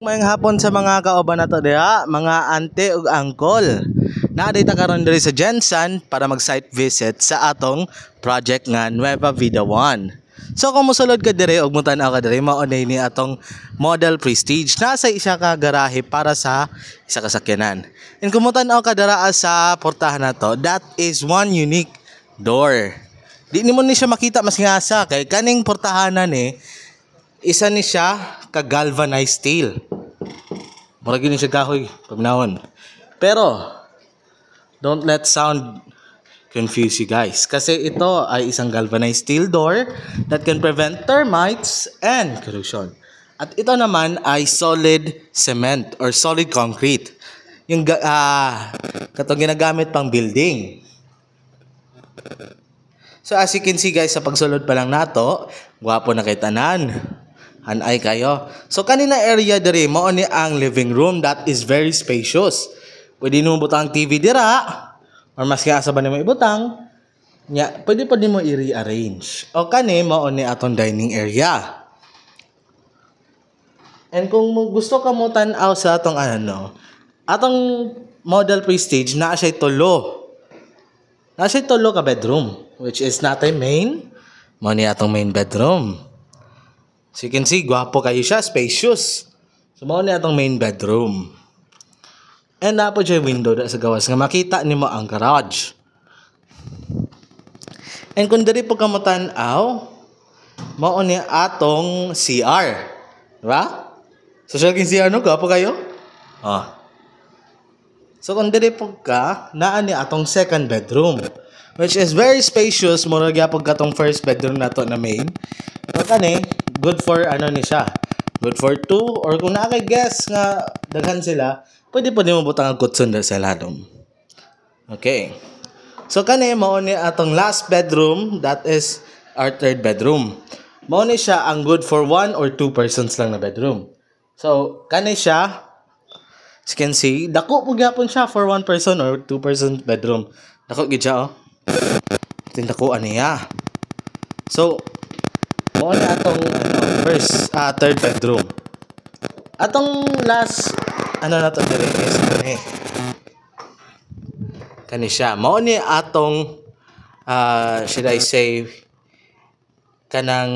Mayang hapon sa mga kauban nato diha, mga ante ug angkol. Naadita karon diri sa Jensen para mag-site visit sa atong project nga Nueva Vida 1. So kung mosulod ka diri ug mutan-aw ka diri, mao ni atong Model Prestige. Nasa isa ka garahe para sa isa ka sakyanan. And kung mutan-aw ka dira sa portahan nato, that is one unique door. Di nimo ni siya makita mas ngasa kay kaning portahanan isa ni siya ka galvanized steel. Mura gini siya kahoy paminawon. Pero don't let sound confuse you guys kasi ito ay isang galvanized steel door that can prevent termites and corrosion. At ito naman ay solid cement or solid concrete. Yung katong ginagamit pang building. So as you can see guys, sa pagsulod pa lang nato, gwapo na kay tanan. Hanay kayo. So kanina area diri mao ni ang living room that is very spacious. Pwede nimo butang TV dira or mas kaya sa ba nimo ibutang nya, pwede pa nimo i-rearrange. O kani mao ni atong dining area. And kung gusto ka mo tan-aw sa atong atong Model Prestige naa siya tulo. Naa siya tulo ka bedroom which is natay main, mao ni atong main bedroom. So you can see, gwapo kayo siya, spacious. So, mao ni atong main bedroom. And napo siya window sa gawas nga makita nimo ang garage. And kung diri po ka mo tan-aw, mao ni atong CR. Diba? So, siya king CR no, gwapo kayo? Oh. So, kung diri po ka, naa ni atong second bedroom. Which is very spacious, mura gyapon katong first bedroom nato na main. So, kani, good for ni siya. Good for 2 or kung naa kay guest nga daghan sila, pwede mo butang ang kutson sa ladom. Okay. So kani mao ni atong last bedroom, that is our third bedroom. Mao ni siya ang good for 1 or 2 persons lang na bedroom. So kani siya, as you can see, dako po gyapon siya for 1 person or 2 person bedroom. Dako gid siya Tindakuan niya. So mao na atong third bedroom. Atong last na to dire is kani siya. Mao ni atong should I say kanang